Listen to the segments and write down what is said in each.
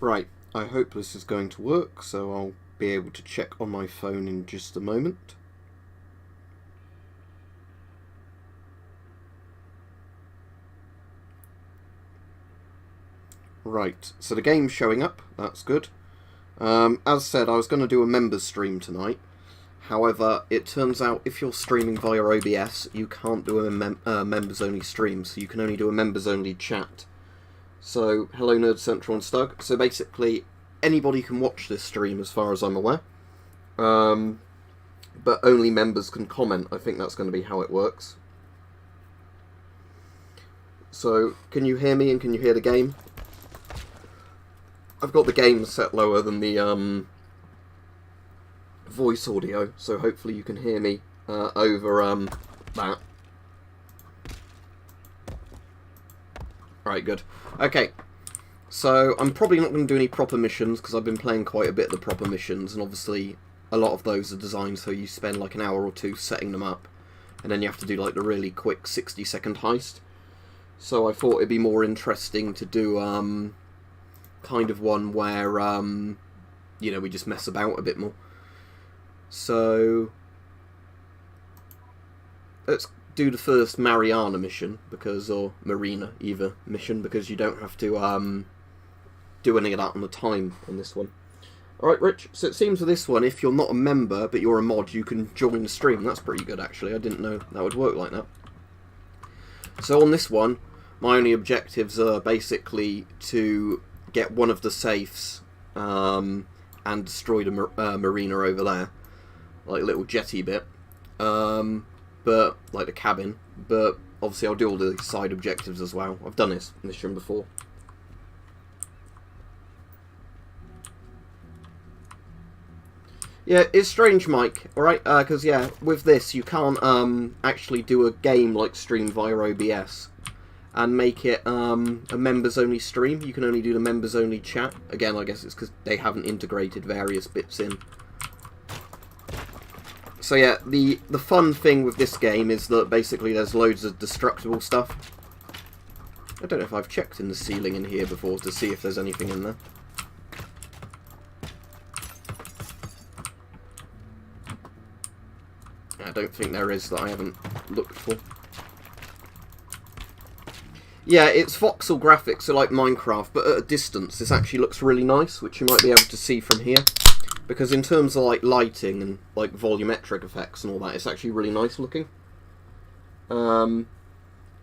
Right, I hope this is going to work, so I'll be able to check on my phone in just a moment. Right, so the game's showing up, that's good. As said, I was going to do a members stream tonight. However, it turns out if you're streaming via OBS, you can't do a members-only stream, so you can only do a members-only chat. So, hello Nerd Central and Stug. So basically, anybody can watch this stream as far as I'm aware. But only members can comment. I think that's going to be how it works. So, can you hear me and can you hear the game? I've got the game set lower than the voice audio, so hopefully you can hear me over that. Right, good. Okay, so I'm probably not going to do any proper missions because I've been playing quite a bit of the proper missions, and obviously a lot of those are designed so you spend like an hour or two setting them up, and then you have to do like the really quick 60-second heist. So I thought it'd be more interesting to do kind of one where you know, we just mess about a bit more. So let's do the first Mariana mission, because, or Marina either mission, because you don't have to do any of that on the time on this one. Alright, Rich, so it seems with this one, if you're not a member but you're a mod, you can join the stream. That's pretty good actually. I didn't know that would work like that. So on this one, my only objectives are basically to get one of the safes and destroy the marina over there, like a little jetty bit, but like the cabin. But obviously I'll do all the side objectives as well. I've done this mission before. Yeah, it's strange, Mike, alright? Because, yeah, with this, you can't actually do a game like stream via OBS and make it a members-only stream. You can only do the members-only chat. Again, I guess it's because they haven't integrated various bits in. So, yeah, the fun thing with this game is that basically there's loads of destructible stuff. I don't know if I've checked in the ceiling in here before to see if there's anything in there. I don't think there is that I haven't looked for. Yeah, it's voxel graphics, so like Minecraft, but at a distance this actually looks really nice, which you might be able to see from here. Because in terms of like lighting and like volumetric effects and all that, it's actually really nice looking. But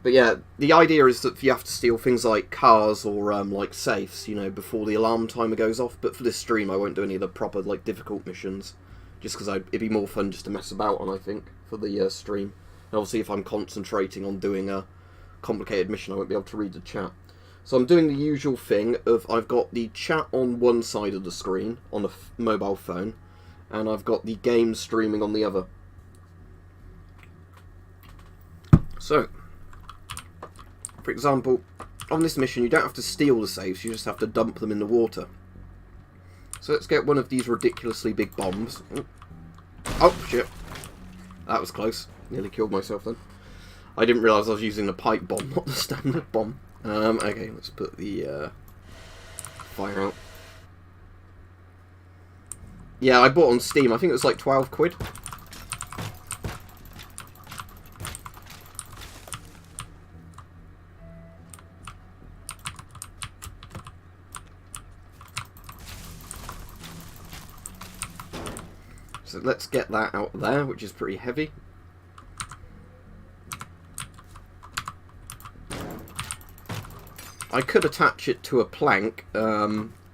yeah, the idea is that you have to steal things like cars or like safes, you know, before the alarm timer goes off. But for this stream I won't do any of the proper like difficult missions. Just because it'd be more fun just to mess about on, I think, for the stream. And obviously if I'm concentrating on doing a complicated mission, I won't be able to read the chat. So I'm doing the usual thing of I've got the chat on one side of the screen, on a mobile phone, and I've got the game streaming on the other. So, for example, on this mission you don't have to steal the safes, you just have to dump them in the water. So let's get one of these ridiculously big bombs. Oh, shit. That was close. Nearly killed myself then. I didn't realise I was using the pipe bomb, not the standard bomb. Okay, let's put the fire out. Yeah, I bought it on Steam. I think it was like 12 quid. So let's get that out there, which is pretty heavy. I could attach it to a plank,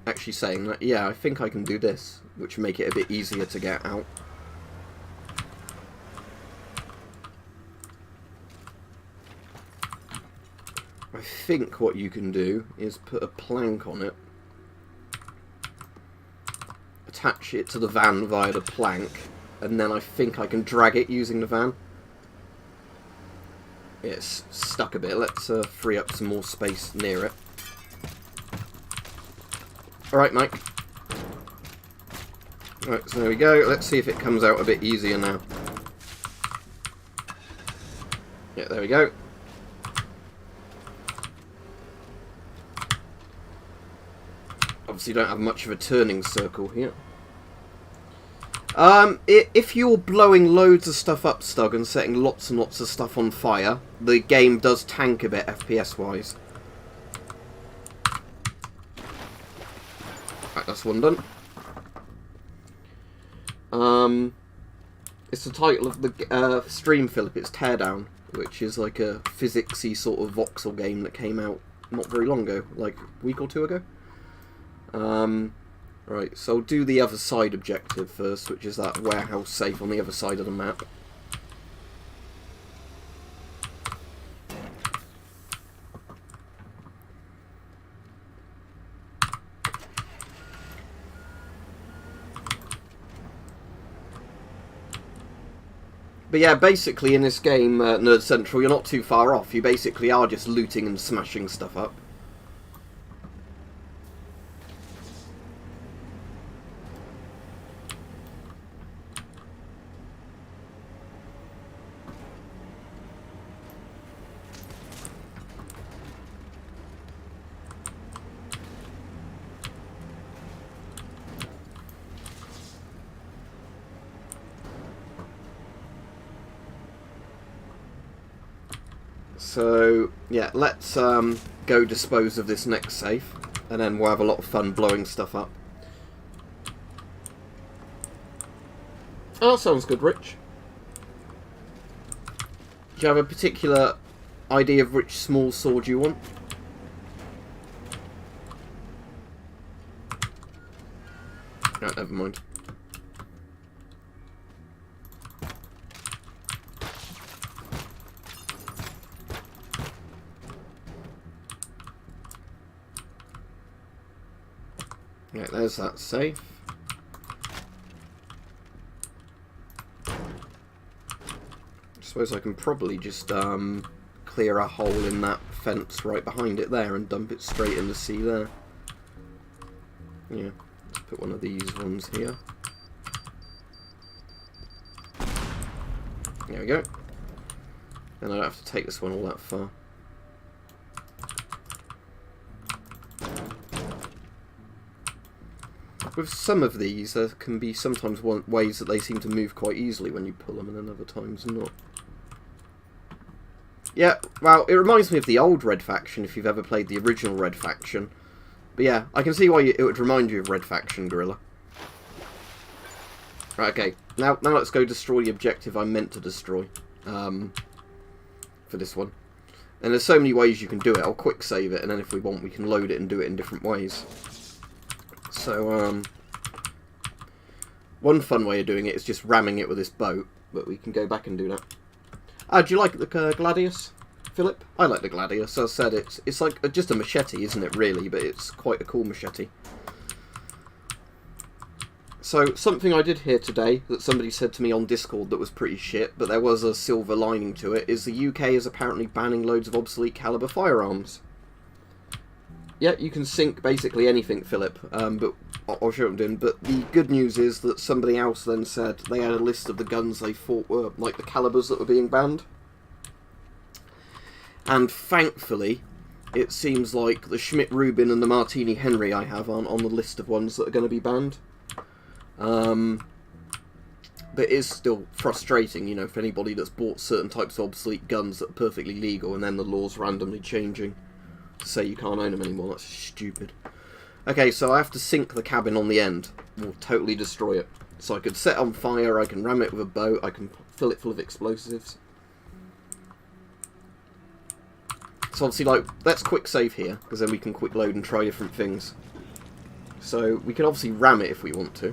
actually saying that, yeah, I think I can do this, which would make it a bit easier to get out. I think what you can do is put a plank on it, attach it to the van via the plank, and then I think I can drag it using the van. It's stuck a bit. Let's free up some more space near it. Alright, Mike. Right, so there we go. Let's see if it comes out a bit easier now. Yeah, there we go. obviously don't have much of a turning circle here. If you're blowing loads of stuff up, Stug, and setting lots and lots of stuff on fire, the game does tank a bit FPS-wise. Right, that's one done. It's the title of the stream, Philip. It's Teardown, which is like a physicsy sort of voxel game that came out not very long ago, like a week or two ago. Right, so I'll do the other side objective first, which is that warehouse safe on the other side of the map. But yeah, basically in this game, Nerd Central, you're not too far off. You basically are just looting and smashing stuff up. So, yeah, let's go dispose of this next safe, and then we'll have a lot of fun blowing stuff up. Oh, that sounds good, Rich. Do you have a particular idea of which small sword you want? No, never mind. Yeah, there's that safe. I suppose I can probably just clear a hole in that fence right behind it there and dump it straight in the sea there. Yeah, let's put one of these ones here. There we go. And I don't have to take this one all that far. With some of these, there can be sometimes ways that they seem to move quite easily when you pull them, and then other times not. Yeah, well, it reminds me of the old Red Faction, if you've ever played the original Red Faction. But yeah, I can see why it would remind you of Red Faction, Gorilla. Right, okay. Now let's go destroy the objective I meant to destroy. For this one. And there's so many ways you can do it. I'll quick save it, and then if we want, we can load it and do it in different ways. So, one fun way of doing it is just ramming it with this boat, but we can go back and do that. Do you like the Gladius, Philip? I like the Gladius. As I said, it's like just a machete, isn't it, really? But it's quite a cool machete. So, something I did hear today that somebody said to me on Discord that was pretty shit, but there was a silver lining to it, is the UK is apparently banning loads of obsolete caliber firearms. Yeah, you can sink basically anything, Philip, but I'll show what I'm doing. But the good news is that somebody else then said they had a list of the guns they thought were, like, the calibers that were being banned. And thankfully, it seems like the Schmidt-Rubin and the Martini Henry I have aren't on the list of ones that are going to be banned. But it is still frustrating, you know, for anybody that's bought certain types of obsolete guns that are perfectly legal and then the law's randomly changing to say you can't own them anymore. That's stupid. Okay, so I have to sink the cabin on the end. We'll totally destroy it. So I could set on fire, I can ram it with a boat, I can fill it full of explosives. So obviously, like, let's quick save here, because then we can quick load and try different things. So we can obviously ram it if we want to.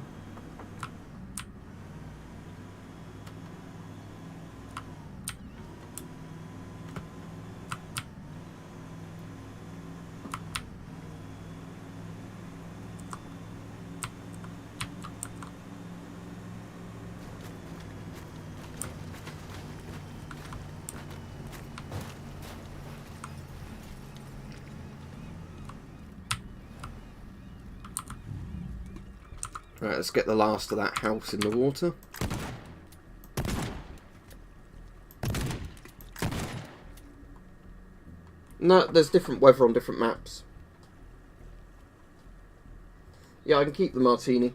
Right, let's get the last of that house in the water. No, there's different weather on different maps. Yeah, I can keep the martini.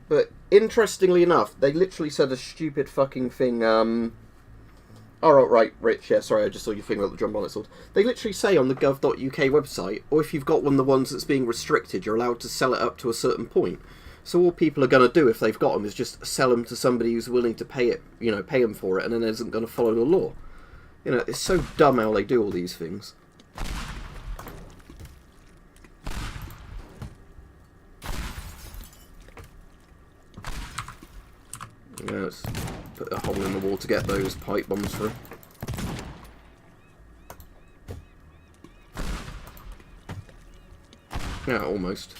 But interestingly enough, they literally said a stupid fucking thing. Oh, right, Rich. Yeah, sorry, I just saw your thing about the drum bonnet sword. They literally say on the gov.uk website, or if you've got one of the ones that's being restricted, you're allowed to sell it up to a certain point. So all people are going to do if they've got them is just sell them to somebody who's willing to pay it, you know, pay them for it, and then isn't going to follow the law. You know, it's so dumb how they do all these things. Yeah, let's put a hole in the wall to get those pipe bombs through. Yeah, almost.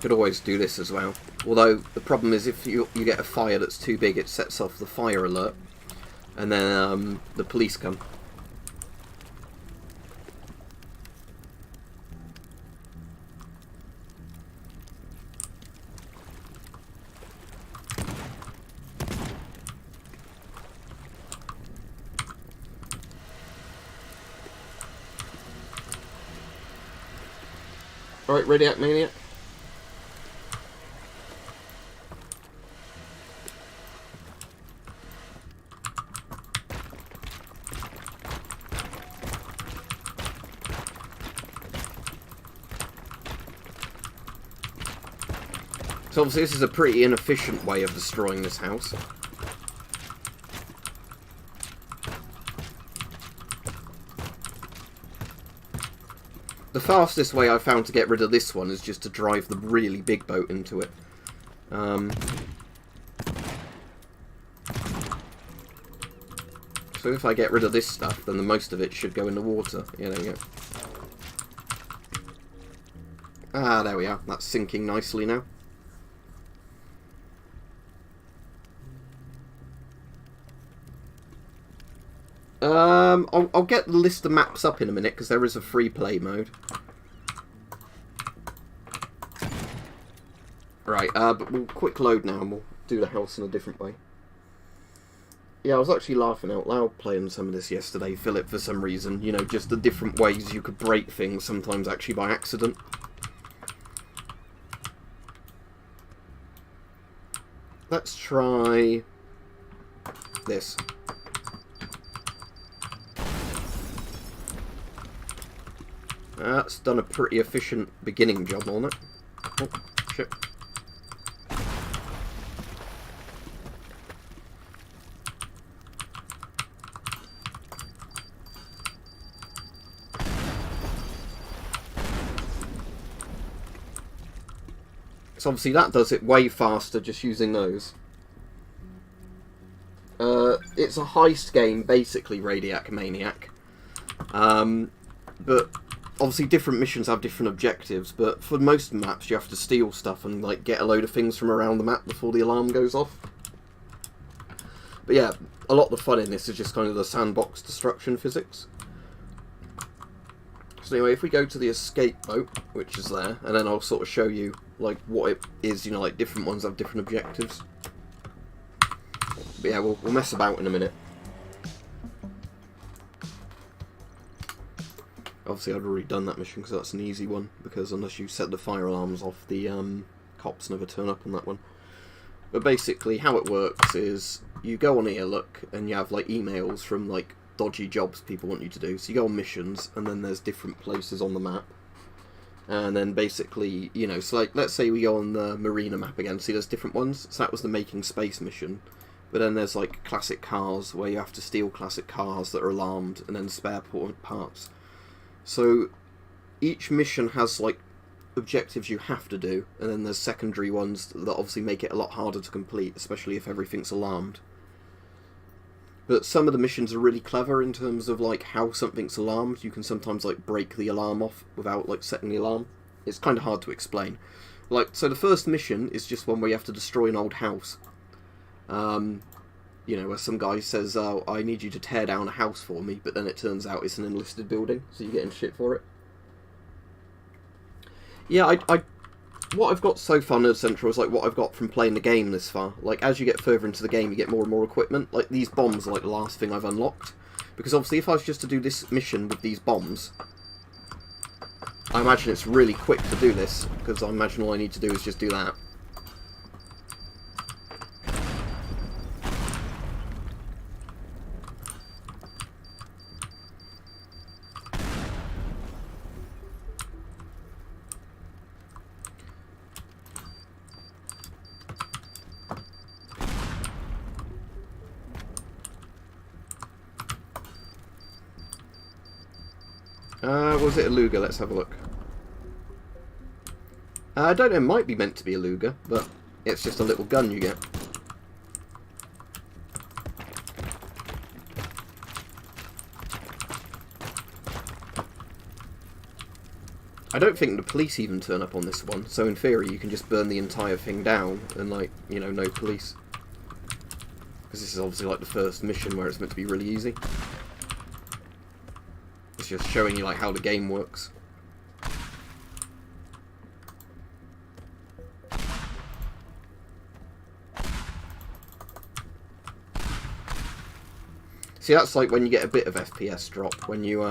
Could always do this as well. Although the problem is if you get a fire that's too big, it sets off the fire alert, and then the police come. Alright, Radiac Maniac. So obviously this is a pretty inefficient way of destroying this house. The fastest way I found to get rid of this one is just to drive the really big boat into it. So if I get rid of this stuff, then the most of it should go in the water. Yeah, there we go. Ah, there we are. That's sinking nicely now. I'll get the list of maps up in a minute, because there is a free play mode. Right, but we'll quick load now, and we'll do the house in a different way. Yeah, I was actually laughing out loud playing some of this yesterday, Philip, for some reason. You know, just the different ways you could break things, sometimes actually by accident. Let's try this. That's done a pretty efficient beginning job on it. Oh, shit. So obviously that does it way faster just using those. It's a heist game, basically, Radiac Maniac. But obviously different missions have different objectives, but for most maps you have to steal stuff and like get a load of things from around the map before the alarm goes off. But yeah, a lot of the fun in this is just kind of the sandbox destruction physics. So anyway, if we go to the escape boat, which is there, and then I'll sort of show you like what it is, you know, like different ones have different objectives. But yeah, we'll mess about in a minute. Obviously I'd already done that mission because that's an easy one, because unless you set the fire alarms off, the cops never turn up on that one. But basically how it works is you go on here, look, and you have like emails from like dodgy jobs people want you to do. So you go on missions, and then there's different places on the map. And then basically, you know, so like let's say we go on the marina map again, see there's different ones. So that was the making space mission. But then there's like classic cars, where you have to steal classic cars that are alarmed, and then spare parts. So each mission has like objectives you have to do, and then there's secondary ones that obviously make it a lot harder to complete, especially if everything's alarmed. But some of the missions are really clever in terms of like how something's alarmed. You can sometimes like break the alarm off without like setting the alarm. It's kind of hard to explain. Like, so the first mission is just one where you have to destroy an old house. You know, where some guy says, "Oh, I need you to tear down a house for me," but then it turns out it's an enlisted building, so you're getting shit for it. Yeah, what I've got so far, Nerd Central, is like what I've got from playing the game this far. Like, as you get further into the game, you get more and more equipment. Like, these bombs are like the last thing I've unlocked. Because obviously, if I was just to do this mission with these bombs, I imagine it's really quick to do this, because I imagine all I need to do is just do that. Was it a Luger? Let's have a look. I don't know, it might be meant to be a Luger, but it's just a little gun you get. I don't think the police even turn up on this one, so in theory you can just burn the entire thing down and, like, you know, no police. Because this is obviously like the first mission where it's meant to be really easy. It's just showing you like how the game works. See, that's like when you get a bit of FPS drop, when you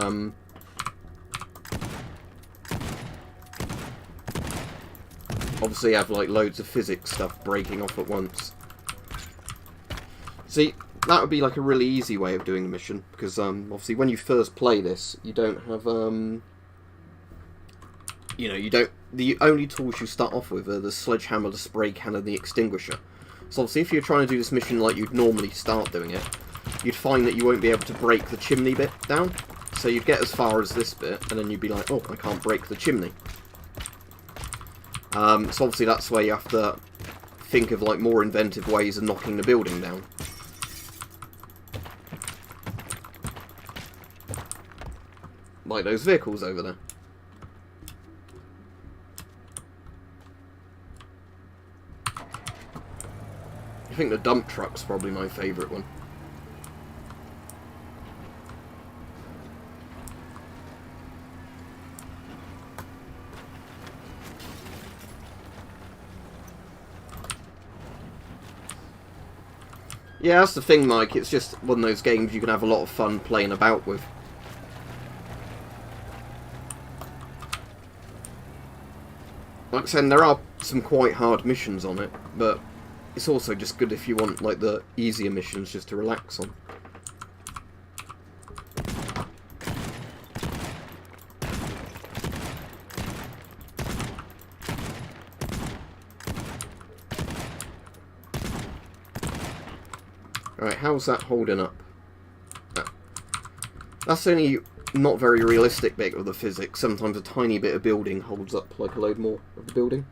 obviously have like loads of physics stuff breaking off at once. See, that would be like a really easy way of doing the mission, because obviously when you first play this, you don't have you know, you don't. The only tools you start off with are the sledgehammer, the spray can, and the extinguisher. So obviously, if you're trying to do this mission like you'd normally start doing it, you'd find that you won't be able to break the chimney bit down. So you'd get as far as this bit, and then you'd be like, oh, I can't break the chimney. So obviously that's where you have to think of like more inventive ways of knocking the building down. Like those vehicles over there. I think the dump truck's probably my favourite one. Yeah, that's the thing, Mike. It's just one of those games you can have a lot of fun playing about with. Like I said, there are some quite hard missions on it, but it's also just good if you want like the easier missions just to relax on. Alright, how's that holding up? That's only not very realistic bit of the physics. Sometimes a tiny bit of building holds up like a load more of the building.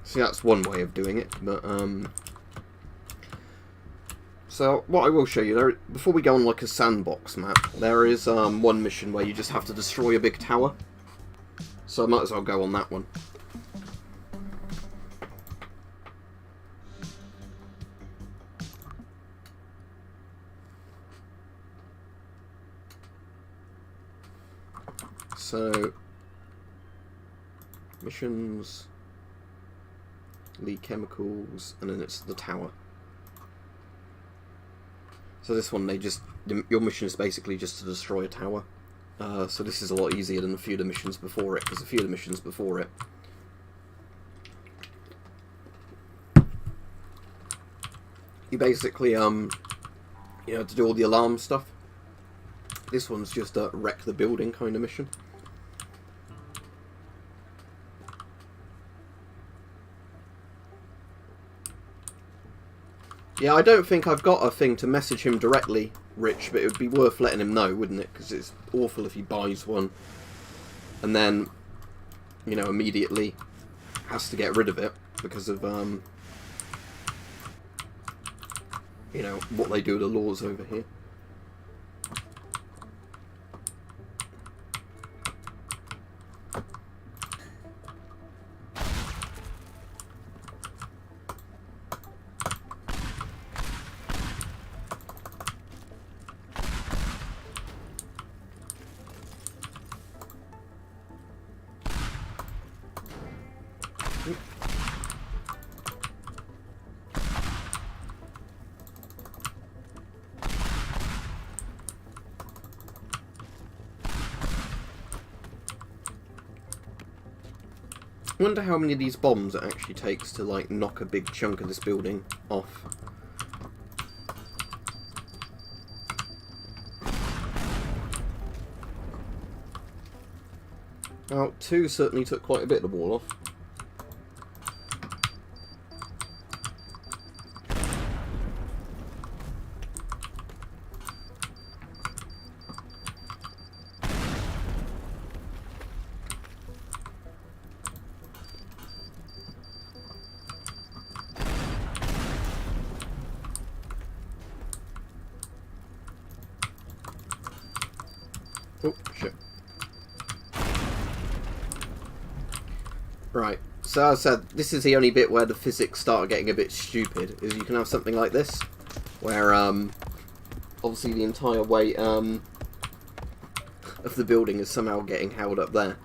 See, that's one way of doing it, but so what I will show you there, before we go on like a sandbox map, there is one mission where you just have to destroy a big tower. So I might as well go on that one. So missions, leak chemicals, and then it's the tower. So this one, your mission is basically just to destroy a tower. So this is a lot easier than a few of the missions before it, because a few of the missions before it, you basically, you know, to do all the alarm stuff. This one's just a wreck the building kind of mission. Yeah, I don't think I've got a thing to message him directly, Rich, but it would be worth letting him know, wouldn't it? Because it's awful if he buys one and then, you know, immediately has to get rid of it because of, you know, what they do to the laws over here. I wonder how many of these bombs it actually takes to, like, knock a big chunk of this building off. Well, 2 certainly took quite a bit of the wall off. Oh, shit. Right, so as I said, this is the only bit where the physics start getting a bit stupid, is you can have something like this, where, obviously the entire weight, of the building is somehow getting held up there.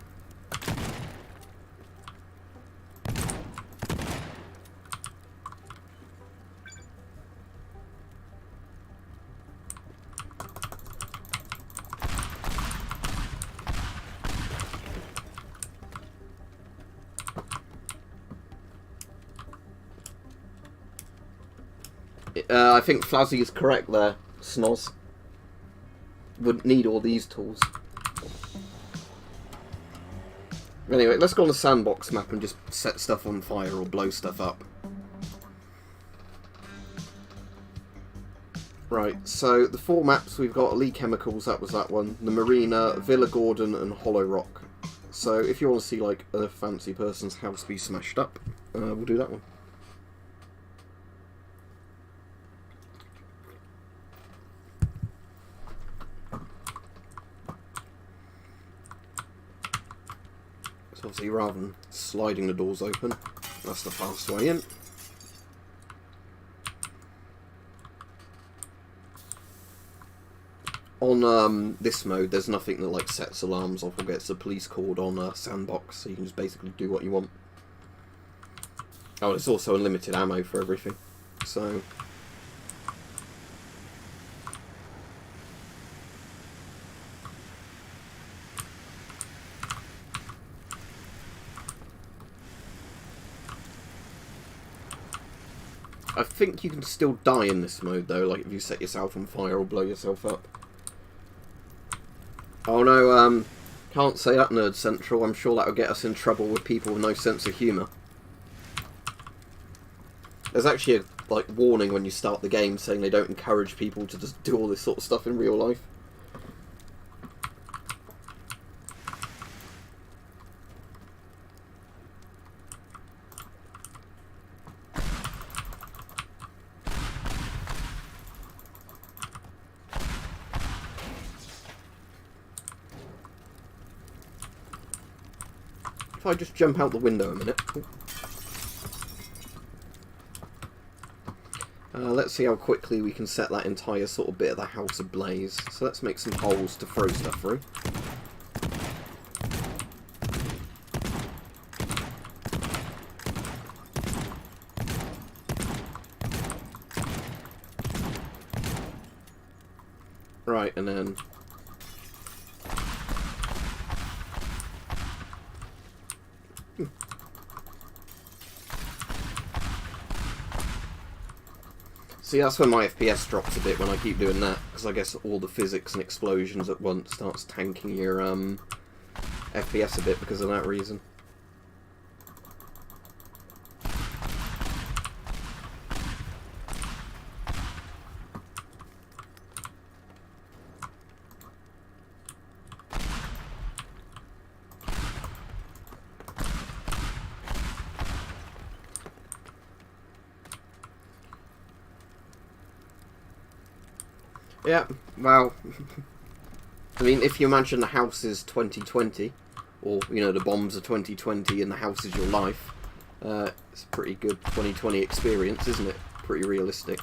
I think Flazzy is correct there, Snoz. Wouldn't need all these tools. Anyway, let's go on the Sandbox map and just set stuff on fire or blow stuff up. Right, so the 4 maps we've got: Lee Chemicals, that was that one, the Marina, Villa Gordon and Hollow Rock. So if you want to see like a fancy person's house be smashed up, we'll do that one. So obviously rather than sliding the doors open, that's the fast way in. On this mode, there's nothing that like sets alarms off or gets the police called on Sandbox, so you can just basically do what you want. Oh, it's also unlimited ammo for everything, so... I think you can still die in this mode though, like if you set yourself on fire or blow yourself up. Oh no, can't say that, Nerd Central. I'm sure that would get us in trouble with people with no sense of humour. There's actually a like warning when you start the game saying they don't encourage people to just do all this sort of stuff in real life. If I just jump out the window a minute. Let's see how quickly we can set that entire sort of bit of the house ablaze. So let's make some holes to throw stuff through. Right, and then... See, that's when my FPS drops a bit when I keep doing that, because I guess all the physics and explosions at once starts tanking your FPS a bit because of that reason. Yeah, well, I mean, if you imagine the house is 2020, or, you know, the bombs are 2020 and the house is your life, it's a pretty good 2020 experience, isn't it? Pretty realistic.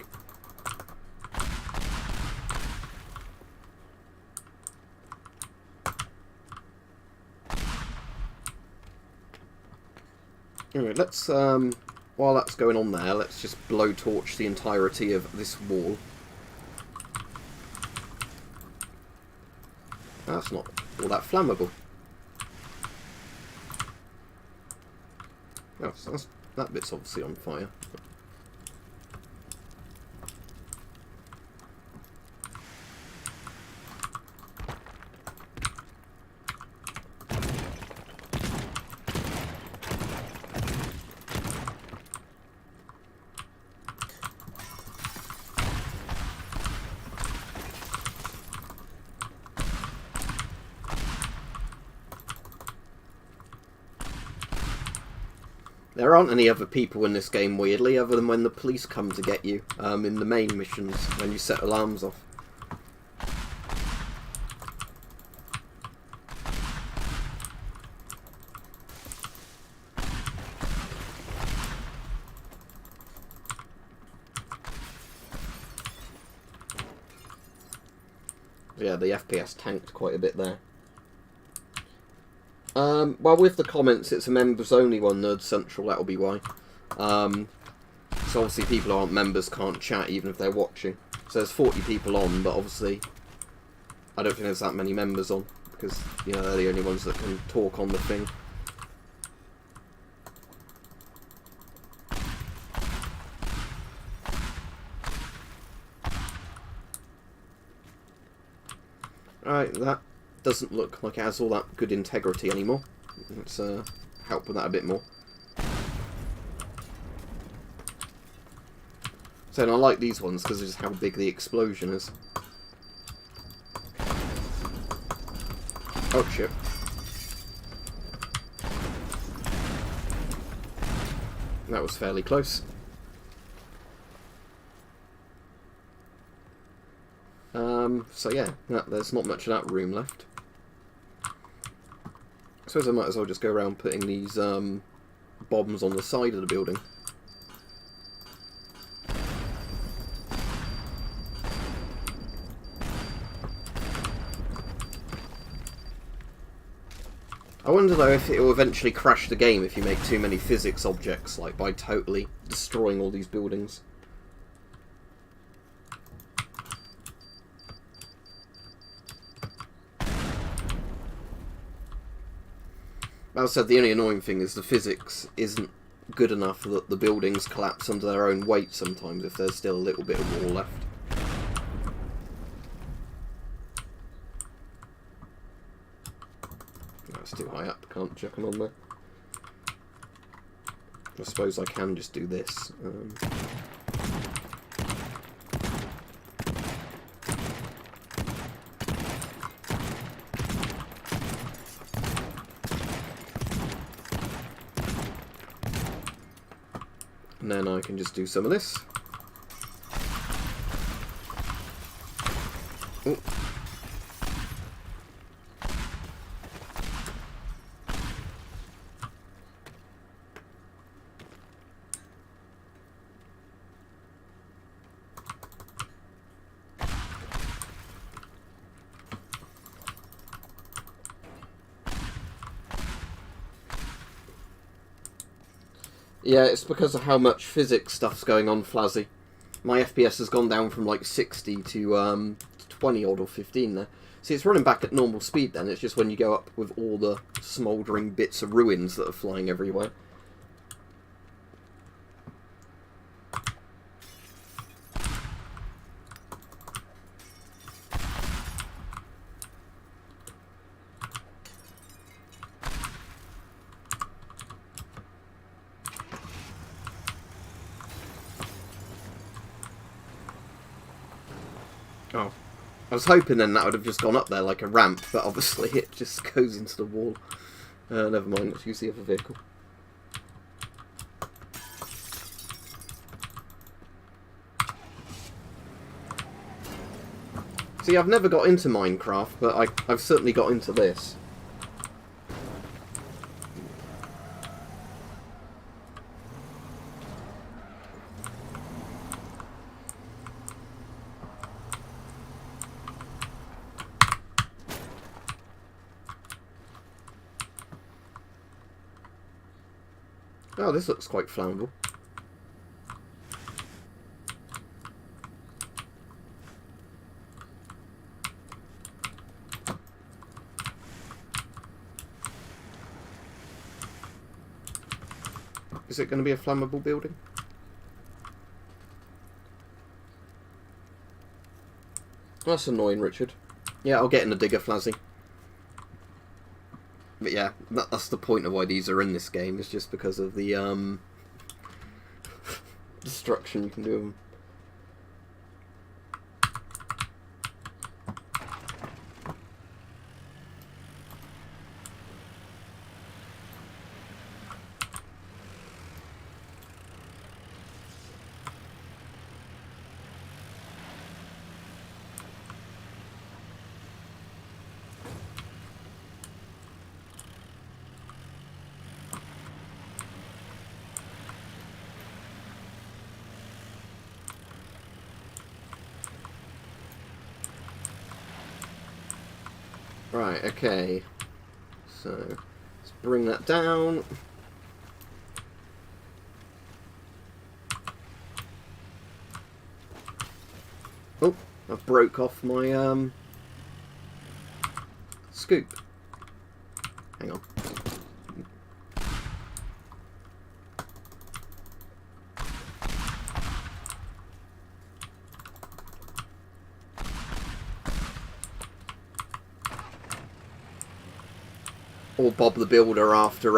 Anyway, let's, while that's going on there, let's just blowtorch the entirety of this wall. That's not all that flammable. Oh, so that bit's obviously on fire. There aren't any other people in this game, weirdly, other than when the police come to get you, in the main missions, when you set alarms off. Yeah, the FPS tanked quite a bit there. Well, with the comments, it's a members-only one, Nerd Central, that'll be why. So obviously people who aren't members can't chat even if they're watching. So there's 40 people on, but obviously I don't think there's that many members on, because, you know, they're the only ones that can talk on the thing. Alright, that doesn't look like it has all that good integrity anymore. Let's help with that a bit more. So and I like these ones because of just how big the explosion is. Oh shit. That was fairly close. So yeah, there's not much of that room left. I suppose I might as well just go around putting these bombs on the side of the building. I wonder though if it will eventually crash the game if you make too many physics objects, like by totally destroying all these buildings. As I said, the only annoying thing is the physics isn't good enough that the buildings collapse under their own weight sometimes if there's still a little bit of wall left. That's too high up, can't chuck them on there. I suppose I can just do this. And then I can just do some of this. Ooh. Yeah, it's because of how much physics stuff's going on, Flazzy. My FPS has gone down from like 60 to 20 odd or 15 there. See, it's running back at normal speed then, it's just when you go up with all the smouldering bits of ruins that are flying everywhere. Oh. I was hoping then that would have just gone up there like a ramp, but obviously it just goes into the wall. Never mind, let's use the other vehicle. See, I've never got into Minecraft, but I've certainly got into this. Oh, this looks quite flammable. Is it going to be a flammable building? That's annoying, Richard. Yeah, I'll get in the digger, Flazzy. But yeah, that's the point of why these are in this game, is just because of the destruction you can do them. Right, okay. So, let's bring that down. Oh, I broke off my, scoop. Hang on. Or Bob the Builder after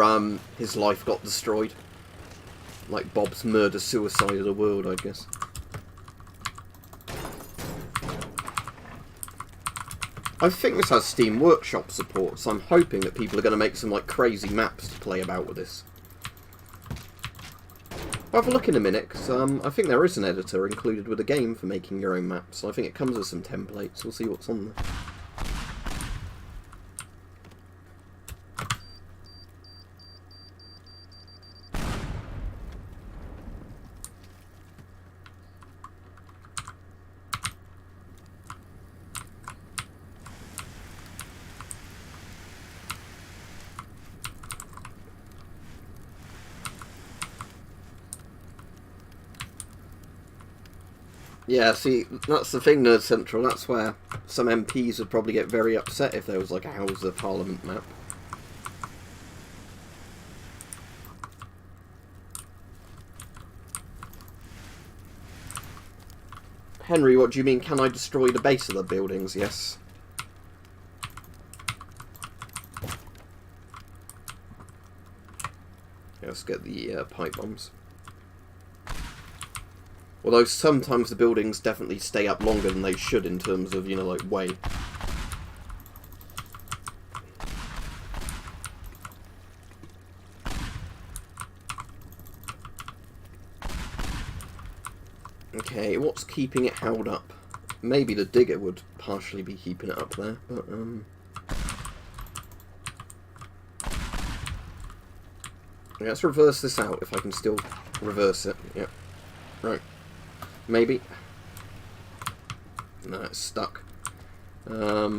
his life got destroyed. Like Bob's murder-suicide of the world, I guess. I think this has Steam Workshop support, so I'm hoping that people are going to make some like crazy maps to play about with this. I'll have a look in a minute, because I think there is an editor included with the game for making your own maps, so I think it comes with some templates. We'll see what's on there. Yeah, see, that's the thing, Nerd Central. That's where some MPs would probably get very upset if there was like a House of Parliament map. Henry, what do you mean, can I destroy the base of the buildings? Yes. Yeah, let's get the pipe bombs. Although sometimes the buildings definitely stay up longer than they should in terms of, you know, like, weight. Okay, what's keeping it held up? Maybe the digger would partially be keeping it up there, but, yeah, let's reverse this out, if I can still reverse it. Yep. Right. Maybe. No, it's stuck. Oh,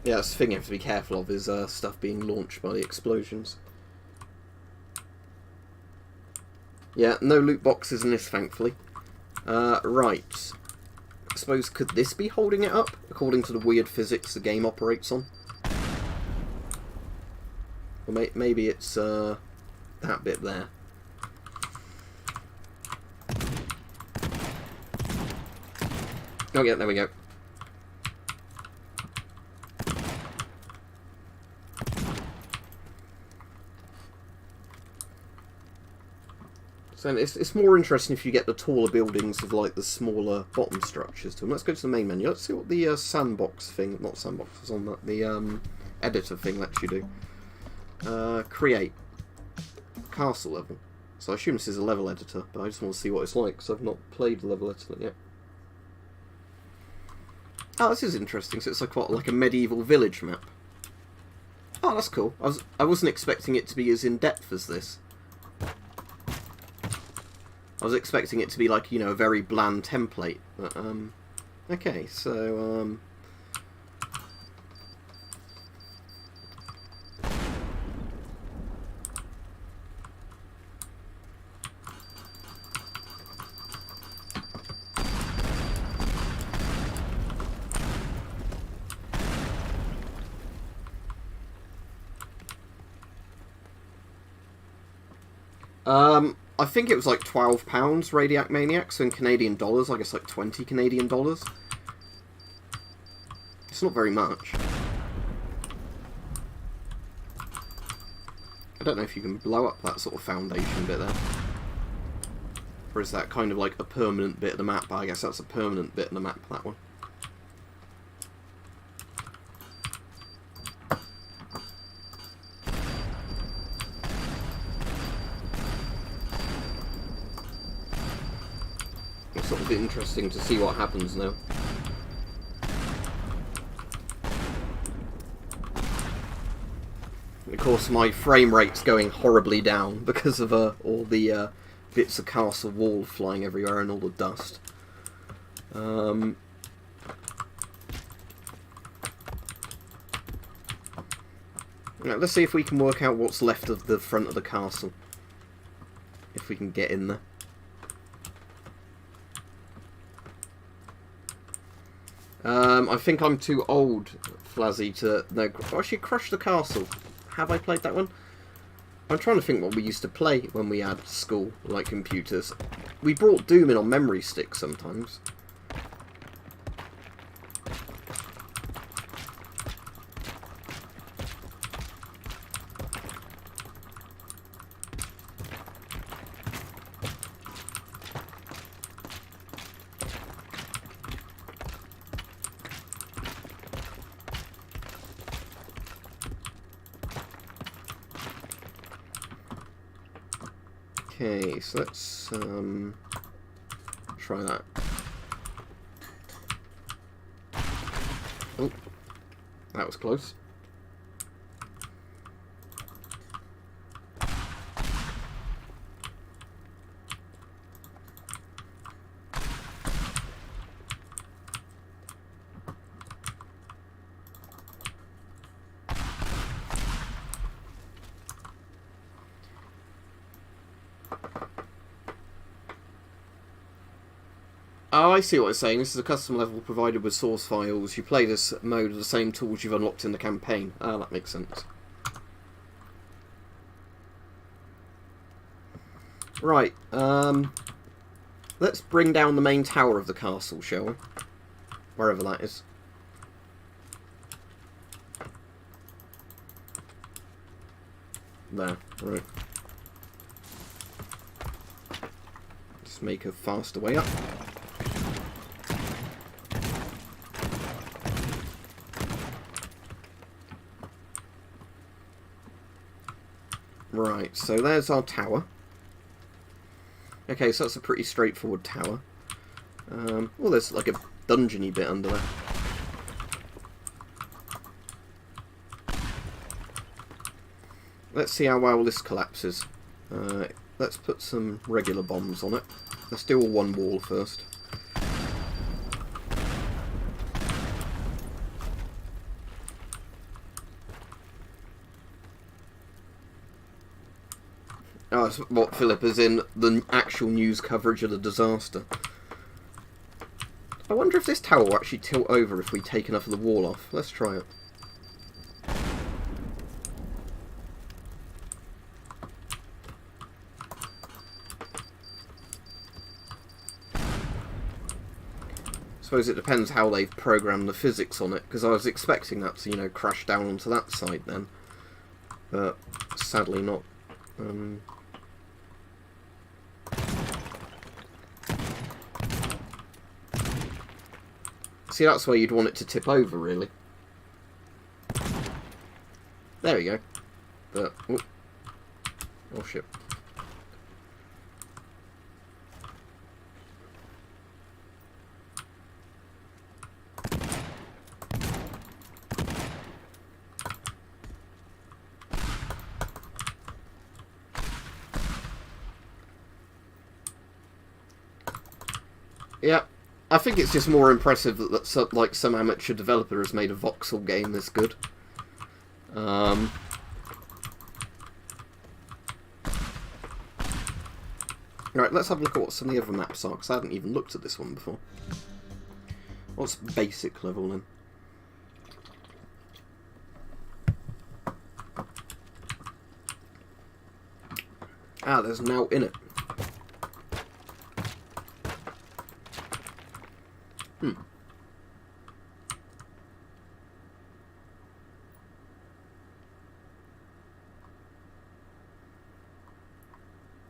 yeah, that's the thing you have to be careful of, is stuff being launched by the explosions. Yeah, no loot boxes in this, thankfully. Right. I suppose, could this be holding it up, according to the weird physics the game operates on? Or maybe it's, that bit there. Oh yeah, there we go. So it's more interesting if you get the taller buildings with like the smaller bottom structures to them. Let's go to the main menu. Let's see what the Sandbox thing, not Sandbox, is on that. The editor thing lets you do. Create castle level. So I assume this is a level editor, but I just want to see what it's like because I've not played the level editor yet. Oh, this is interesting. So it's like what, like a medieval village map. Oh, that's cool. I wasn't expecting it to be as in depth as this. I was expecting it to be like, you know, a very bland template. But, okay, so, I think it was like £12, Radiac Maniac, so in Canadian dollars, I guess like 20 Canadian dollars. It's not very much. I don't know if you can blow up that sort of foundation bit there. Or is that kind of like a permanent bit of the map? I guess that's a permanent bit of the map, that one. It's sort of interesting to see what happens now. Of course, my frame rate's going horribly down because of all the bits of castle wall flying everywhere and all the dust. Now, let's see if we can work out what's left of the front of the castle. If we can get in there. I think I'm too old, Flazzy, to... No, actually, Crush the Castle. Have I played that one? I'm trying to think what we used to play when we had school, like computers. We brought Doom in on memory sticks sometimes. Okay, so let's try that. Oh, that was close. Oh, I see what it's saying. This is a custom level provided with source files. You play this mode with the same tools you've unlocked in the campaign. Ah, that makes sense. Right, let's bring down the main tower of the castle, shall we? Wherever that is. There, right. Just make a faster way up. Right, so there's our tower. Okay, so that's a pretty straightforward tower. Well, there's like a dungeony bit under there. Let's see how well this collapses. Let's put some regular bombs on it. Let's do one wall first. Oh, that's what Philip is in the actual news coverage of the disaster. I wonder if this tower will actually tilt over if we take enough of the wall off. Let's try it. I suppose it depends how they've programmed the physics on it, because I was expecting that to, you know, crash down onto that side then. But sadly not. See, that's where you'd want it to tip over, really. There we go. But, oh shit. Yeah. I think it's just more impressive that some amateur developer has made a voxel game this good. Right, let's have a look at what some of the other maps are, because I hadn't even looked at this one before. What's basic level then? Ah, there's now in it.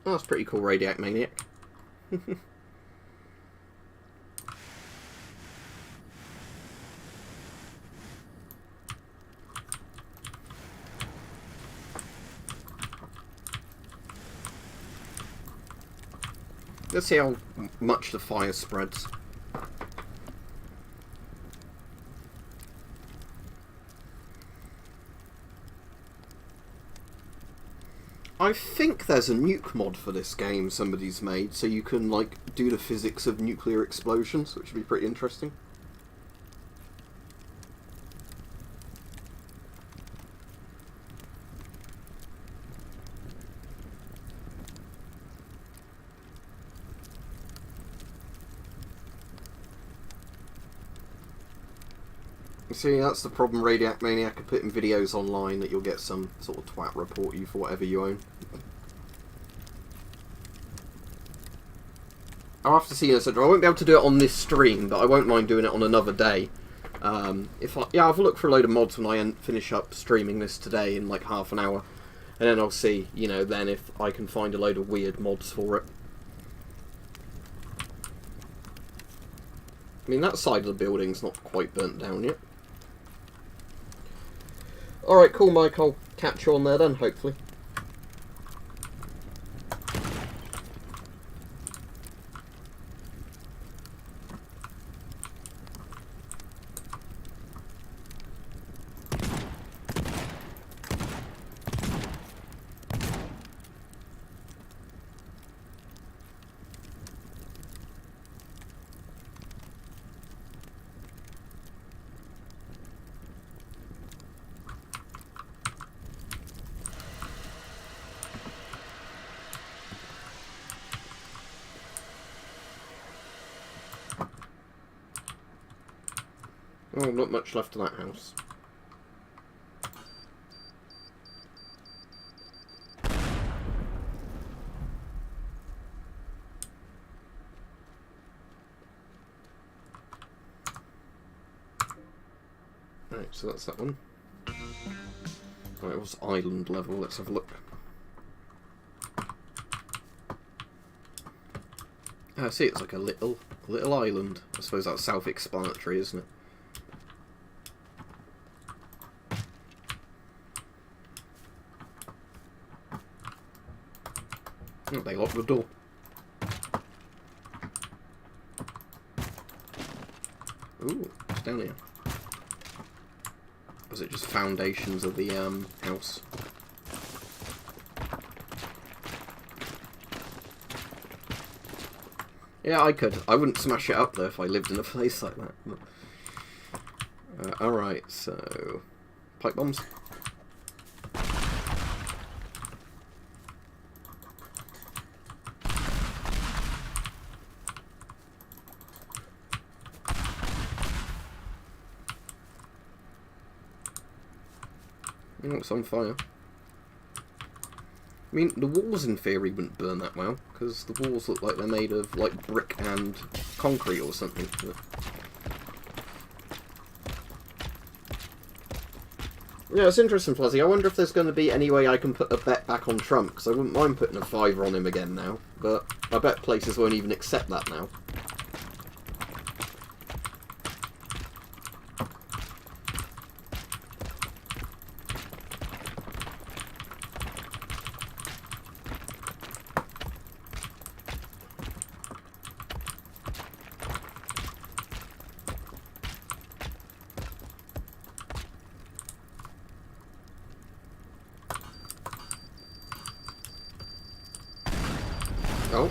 Oh, that's pretty cool, Radiac Maniac. Let's see how much the fire spreads. I think there's a nuke mod for this game somebody's made, so you can, like, do the physics of nuclear explosions, which would be pretty interesting. See, that's the problem, Radiac Maniac, of putting videos online, that you'll get some sort of twat report you for whatever you own. I'll have to see this. I won't be able to do it on this stream, but I won't mind doing it on another day. I'll have a look for a load of mods when I finish up streaming this today in like half an hour, and then I'll see, you know, then if I can find a load of weird mods for it. I mean, that side of the building's not quite burnt down yet. Alright, cool, Mike. I'll catch you on there then, hopefully. Oh, not much left of that house. Right, so that's that one. Right, it was island level. Let's have a look. I see, it's like a little island. I suppose that's self-explanatory, isn't it? Oh, they locked the door. Ooh, it's down here. Was it just foundations of the house? Yeah, I could. I wouldn't smash it up though if I lived in a place like that. Alright, so pipe bombs. Oh, it's on fire. I mean, the walls in theory wouldn't burn that well, because the walls look like they're made of, like, brick and concrete or something. But... yeah, it's interesting, Fluzzy. I wonder if there's going to be any way I can put a bet back on Trump, because I wouldn't mind putting a fiver on him again now, but I bet places won't even accept that now. Oh.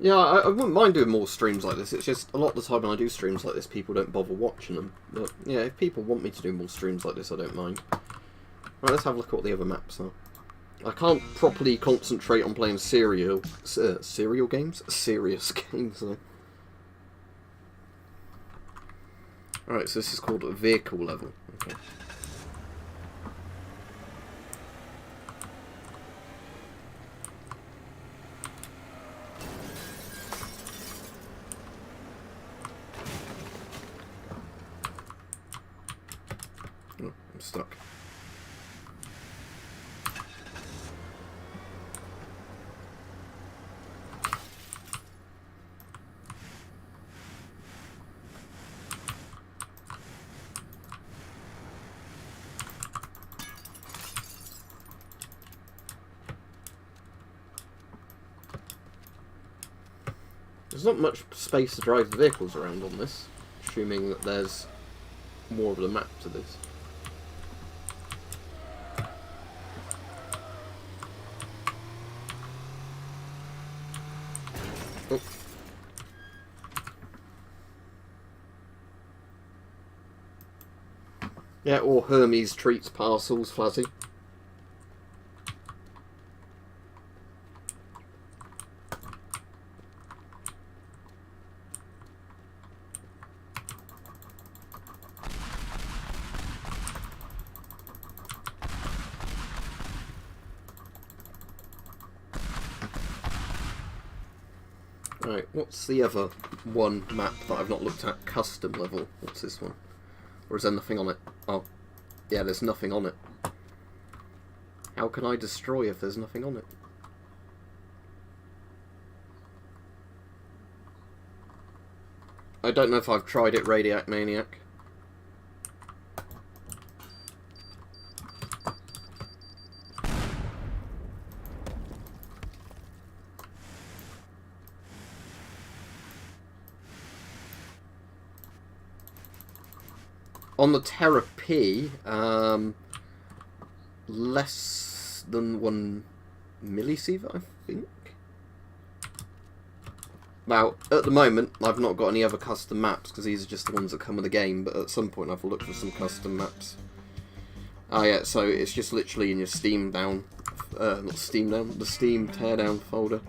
Yeah, I wouldn't mind doing more streams like this. It's just a lot of the time when I do streams like this, people don't bother watching them. But yeah, if people want me to do more streams like this, I don't mind. Right, let's have a look at what the other maps are. I can't properly concentrate on playing serial games? Serious games, though. Alright, so this is called a vehicle level. Okay. Oh, I'm stuck. There's not much space to drive the vehicles around on this, assuming that there's more of the map to this. Oh. Yeah, or Hermes treats parcels, Flazzy. Right, what's the other one map that I've not looked at? Custom level. What's this one? Or is there nothing on it? Oh, yeah, there's nothing on it. How can I destroy if there's nothing on it? I don't know if I've tried it, Radiac Maniac. On the Terra P, less than 1 millisievert, I think. Now, at the moment, I've not got any other custom maps, because these are just the ones that come with the game, but at some point I've looked for some custom maps. Ah yeah, so it's just literally in your Steam down, not Steam down, the Steam Teardown folder.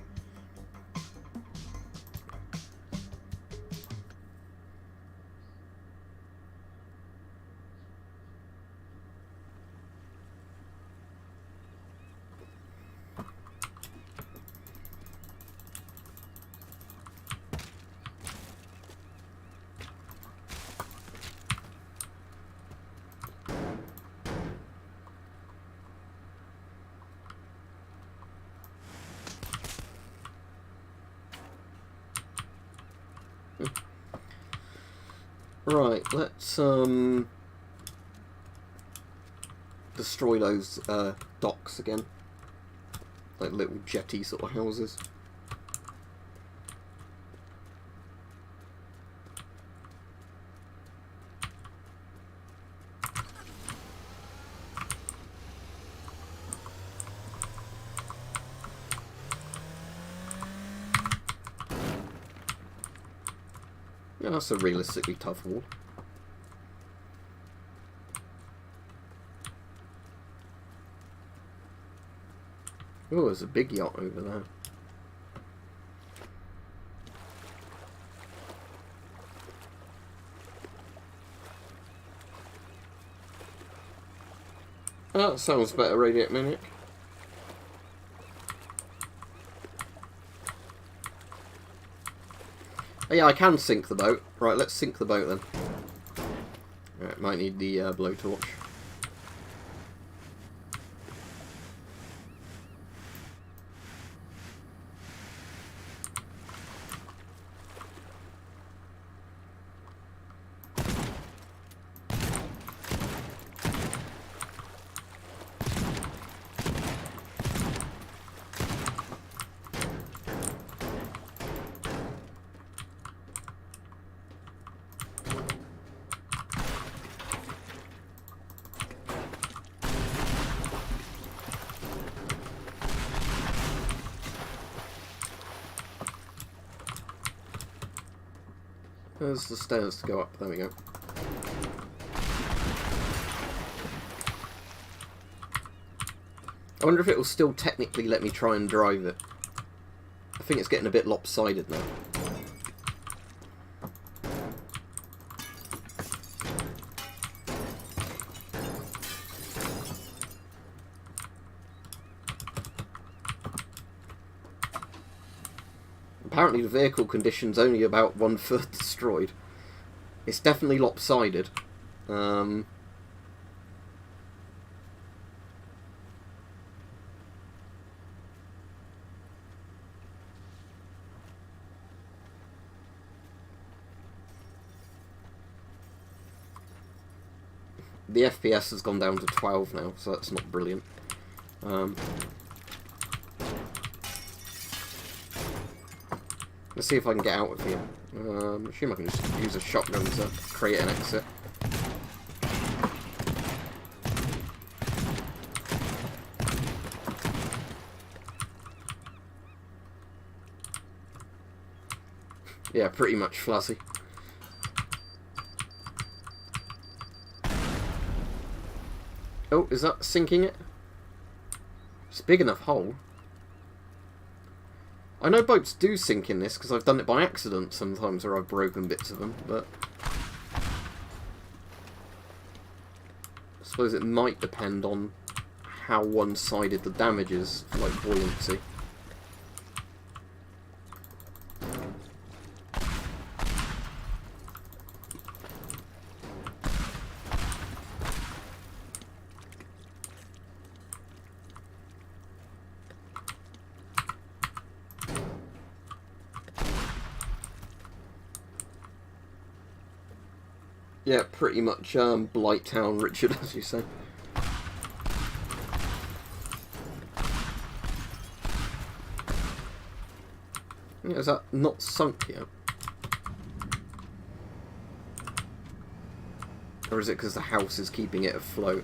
Right, let's destroy those docks again, like little jetty sort of houses. Yeah, that's a realistically tough wall. Oh, there's a big yacht over there. Oh, that sounds better, Radiac Maniac. Oh, yeah, I can sink the boat. Right, let's sink the boat then. Right, might need the blowtorch. There's the stairs to go up. There we go. I wonder if it will still technically let me try and drive it. I think it's getting a bit lopsided now. Apparently the vehicle condition's only about 1/3 destroyed. It's definitely lopsided. The FPS has gone down to 12 now, so that's not brilliant. Let's see if I can get out of here. I assume I can just use a shotgun to create an exit. Yeah, pretty much fuzzy. Oh, is that sinking it? It's a big enough hole. I know boats do sink in this because I've done it by accident sometimes, or I've broken bits of them, but I suppose it might depend on how one-sided the damage is for, like, buoyancy. Yeah, pretty much Blight Town, Richard, as you say. Yeah, is that not sunk yet? Or is it because the house is keeping it afloat?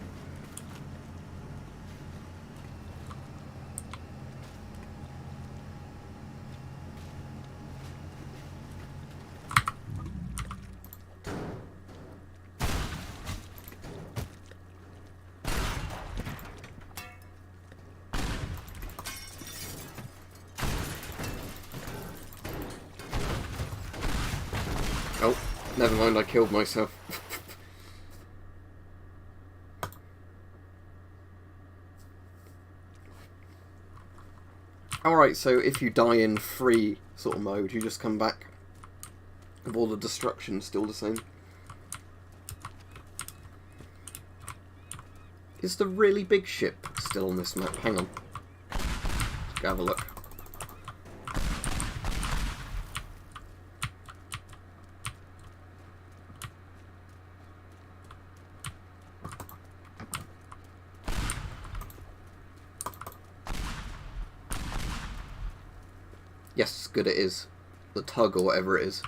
Oh, never mind, I killed myself. Alright, so if you die in free sort of mode, you just come back with all the destruction still the same. Is the really big ship still on this map? Hang on. Let's go have a look. Yes, good it is. The tug or whatever it is.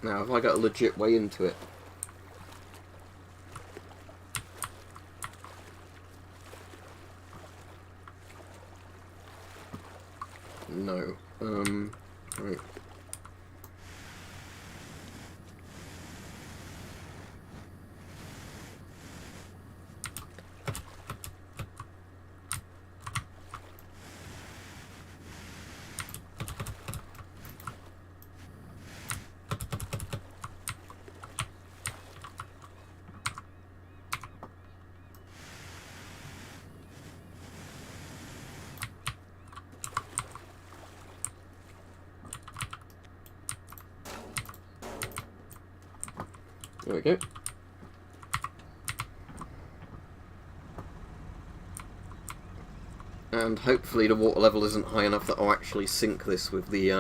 Now, have I got a legit way into it? No. Right. There we go. And hopefully the water level isn't high enough that I'll actually sink this with the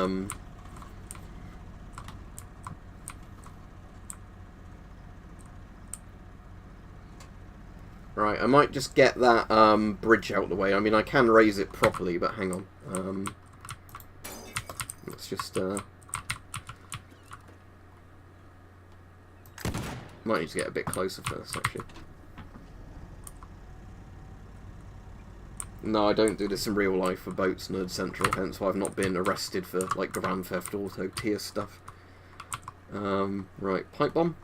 Right, I might just get that bridge out of the way. I mean, I can raise it properly, but hang on. Let's just might need to get a bit closer first, actually. No, I don't do this in real life for boats, Nerd Central, hence why I've not been arrested for, like, Grand Theft Auto tier stuff. Right, pipe bomb.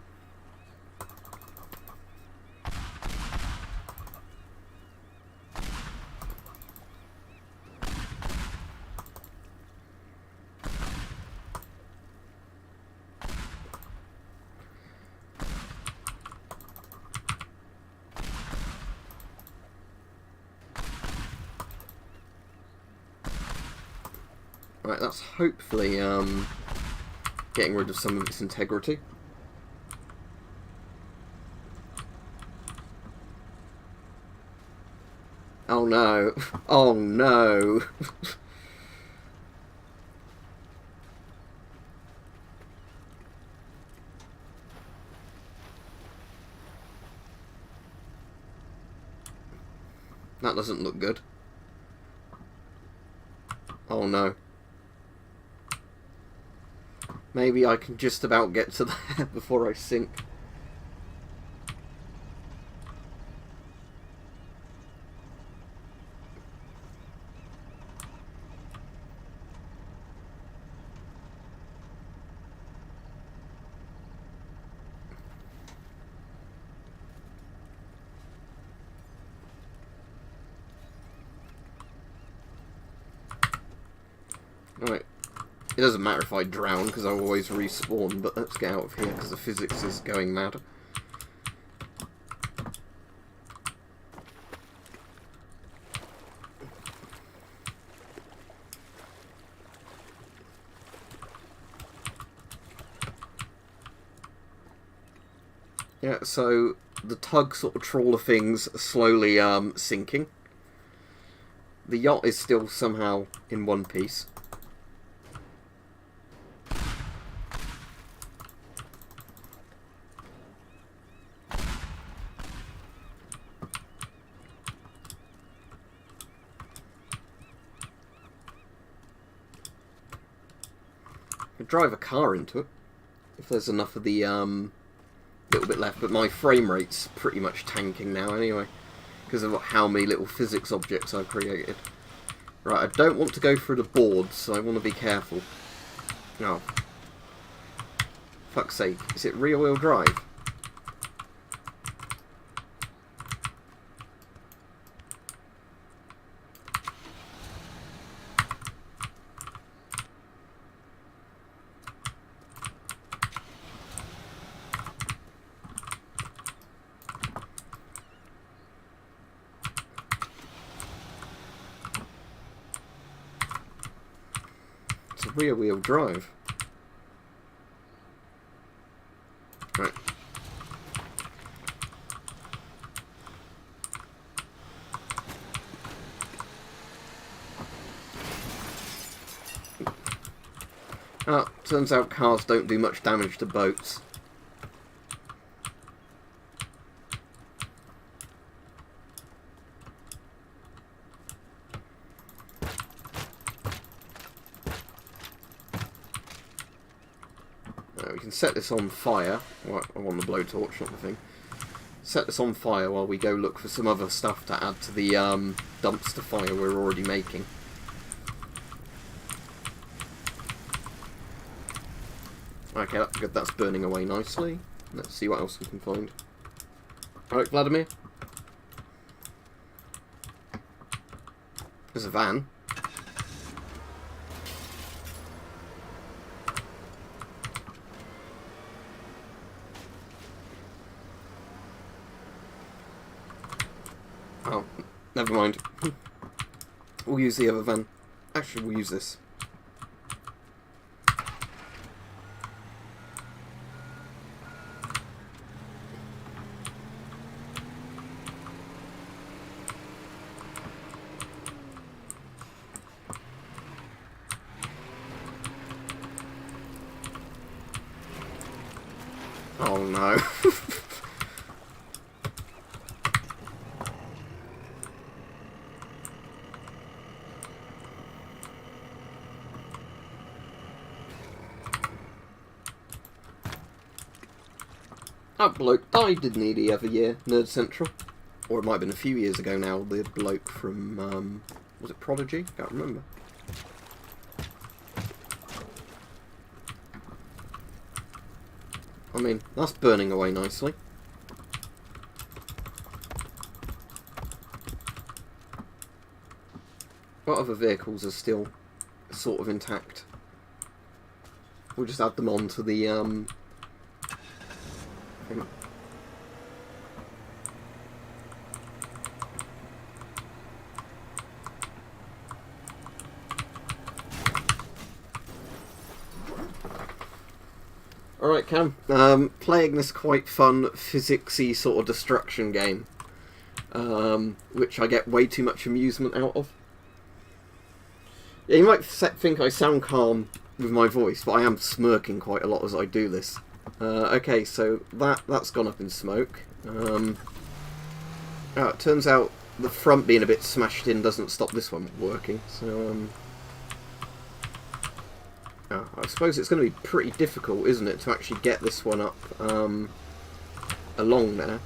Right, that's hopefully getting rid of some of its integrity. Oh no! Oh no! That doesn't look good. Oh no. Maybe I can just about get to there before I sink. Right. It doesn't matter if I drown, because I'll always respawn, but let's get out of here, because the physics is going mad. Yeah, so the tug sort of trawler thing's slowly sinking. The yacht is still somehow in one piece. Could drive a car into it if there's enough of the little bit left, but my frame rate's pretty much tanking now anyway because of how many little physics objects I've created. Right, I don't want to go through the boards, so I want to be careful. Oh, fuck's sake! Is it rear-wheel drive? Rear-wheel drive. Right. Ah, turns out cars don't do much damage to boats. We can set this on fire. Well, I want the blowtorch, not the thing. Set this on fire while we go look for some other stuff to add to the dumpster fire we're already making. Okay, that's good. That's burning away nicely. Let's see what else we can find. Alright, Vladimir. There's a van. Oh, never mind. We'll use the other van. Actually, we'll use this. Oh no. That bloke died, didn't he, the other year, Nerd Central? or it might have been a few years ago now, the bloke from, was it Prodigy? Can't remember. I mean, that's burning away nicely. What other vehicles are still sort of intact? We'll just add them on to the, Alright, Cam. Playing this quite fun, physicsy sort of destruction game, which I get way too much amusement out of. Yeah, you might think I sound calm with my voice, but I am smirking quite a lot as I do this. Okay, so that's gone up in smoke. It turns out the front being a bit smashed in doesn't stop this one working, so I suppose it's going to be pretty difficult, isn't it, to actually get this one up along there.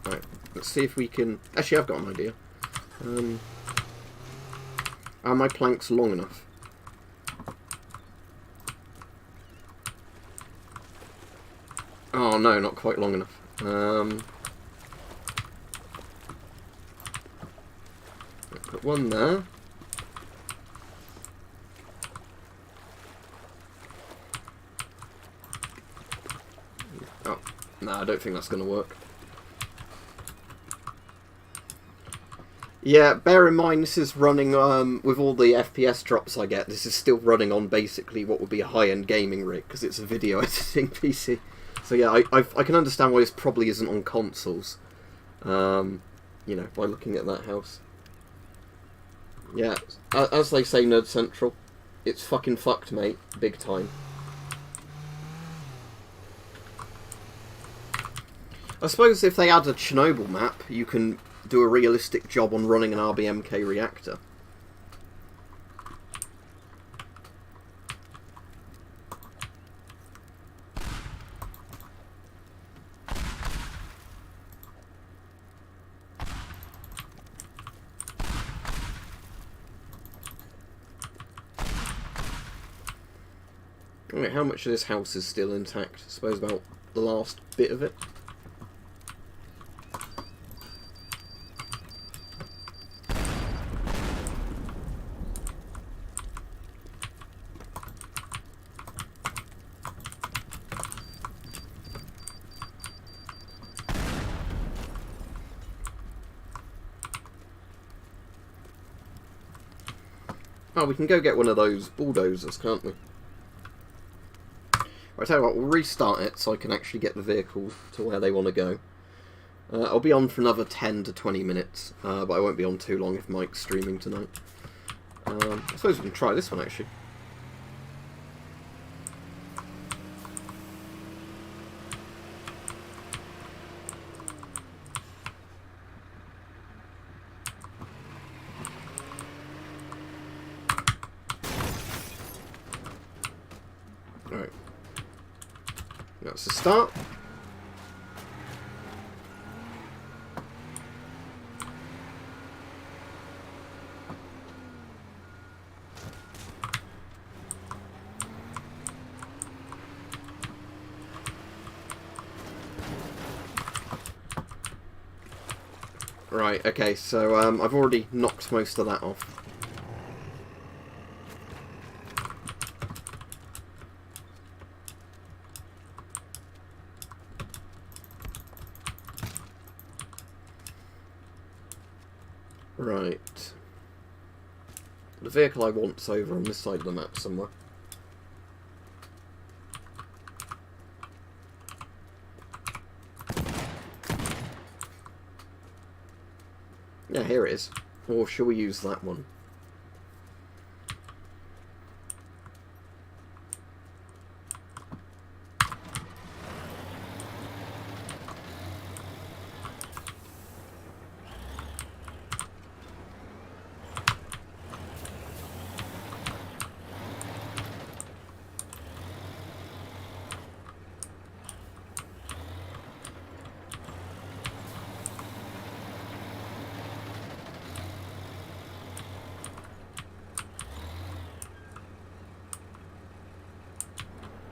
Right, let's see if we can... Actually, I've got an idea. Are my planks long enough? Oh no, not quite long enough. Put one there. Oh, no, I don't think that's going to work. Yeah, bear in mind this is running, with all the FPS drops I get, this is still running on basically what would be a high-end gaming rig, because it's a video editing PC. So yeah, I can understand why this probably isn't on consoles, you know, by looking at that house. Yeah, as they say, Nerd Central, it's fucking fucked, mate, big time. I suppose if they add a Chernobyl map, you can do a realistic job on running an RBMK reactor. Right, how much of this house is still intact? I suppose about the last bit of it. Oh, we can go get one of those bulldozers, can't we? I tell you what, we'll restart it so I can actually get the vehicle to where they want to go. I'll be on for another 10 to 20 minutes, but I won't be on too long if Mike's streaming tonight. I suppose we can try this one actually. Alright. That's the start. Right, okay, so I've already knocked most of that off. Right. The vehicle I want's over on this side of the map somewhere. Yeah, here it is. Or shall we use that one?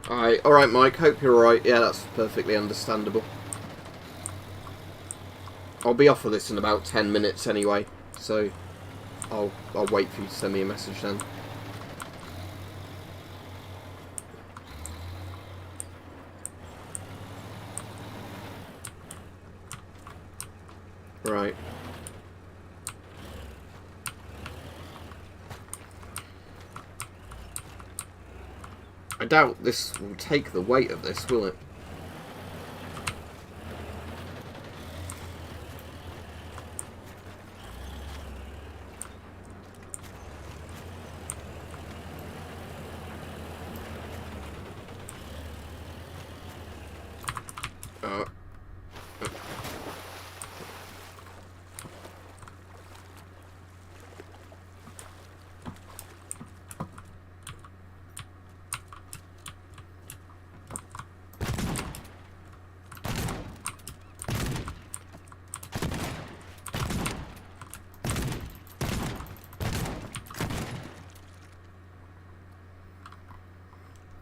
Alright, Mike, hope you're alright. Yeah, that's perfectly understandable. I'll be off of this in about 10 minutes anyway, so I'll wait for you to send me a message then. Right. I doubt this will take the weight of this, will it?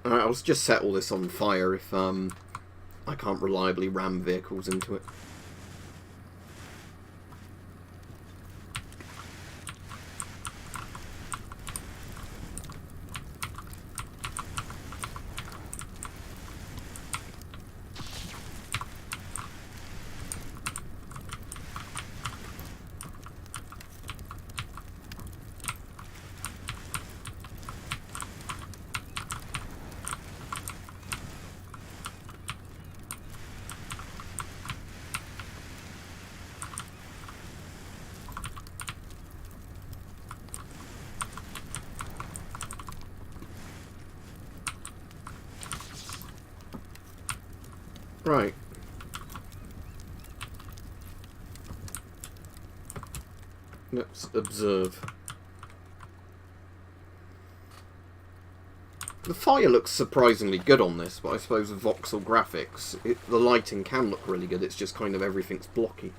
Alright, I'll just set all this on fire if I can't reliably ram vehicles into it. Right. Let's observe. The fire looks surprisingly good on this, but I suppose with voxel graphics, the lighting can look really good, it's just kind of everything's blocky.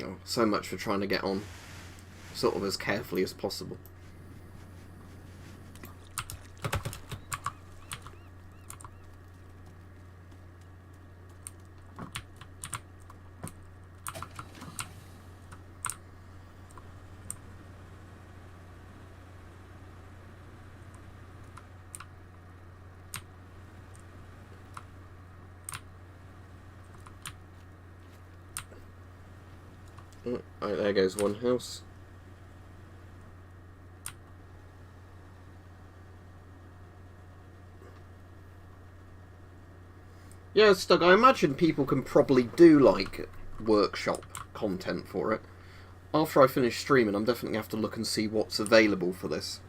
Oh, so much for trying to get on sort of as carefully as possible. Right, there goes one house. Yeah, Stug, I imagine people can probably do, like, workshop content for it. After I finish streaming, I'm definitely going to have to look and see what's available for this.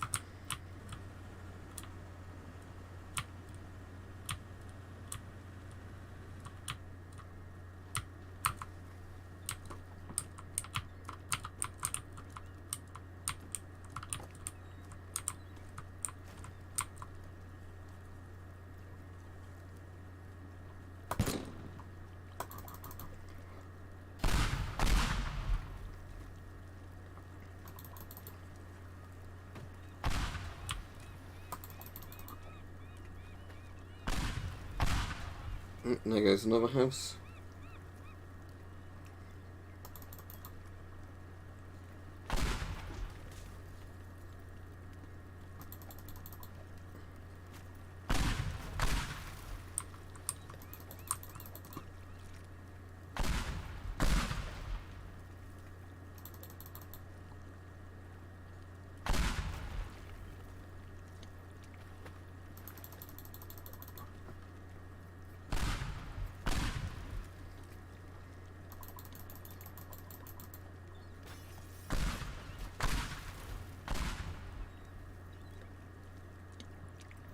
There goes another house.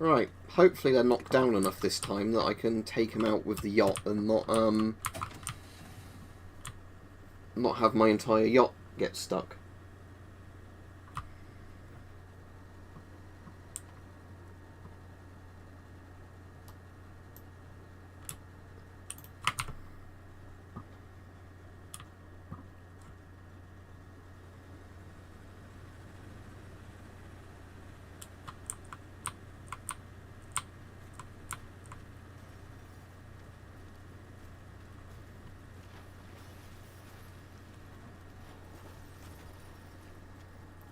Right, hopefully they're knocked down enough this time that I can take them out with the yacht and not have my entire yacht get stuck.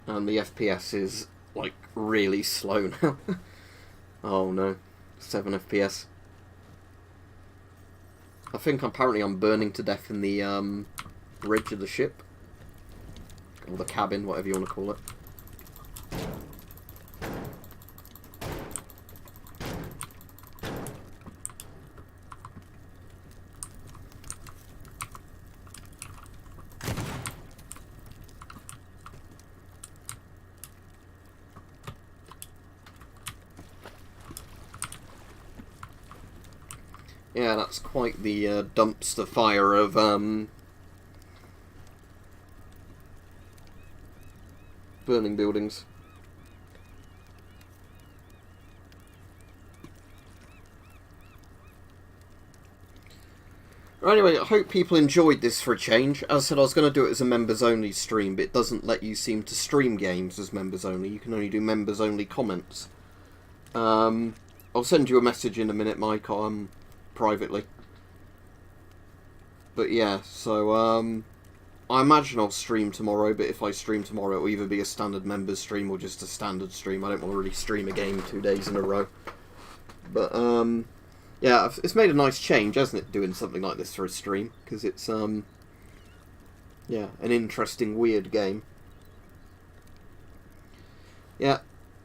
And the FPS is, like, really slow now. Oh no. 7 FPS. I think apparently I'm burning to death in the bridge of the ship. Or the cabin, whatever you want to call it. Yeah, that's quite the dumpster fire of burning buildings. Anyway, I hope people enjoyed this for a change. As I said, I was going to do it as a members-only stream, but it doesn't let you seem to stream games as members-only. You can only do members-only comments. I'll send you a message in a minute, Mike, privately. But yeah, so I imagine I'll stream tomorrow, but if I stream tomorrow, it'll either be a standard members stream or just a standard stream. I don't want to really stream a game 2 days in a row. But yeah, it's made a nice change, hasn't it, doing something like this for a stream? Because it's yeah, an interesting, weird game. Yeah.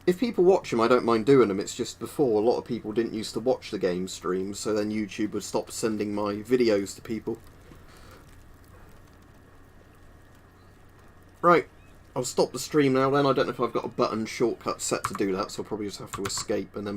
If people watch them, I don't mind doing them. It's just before, a lot of people didn't used to watch the game streams, so then YouTube would stop sending my videos to people. Right, I'll stop the stream now then. I don't know if I've got a button shortcut set to do that, so I'll probably just have to escape and then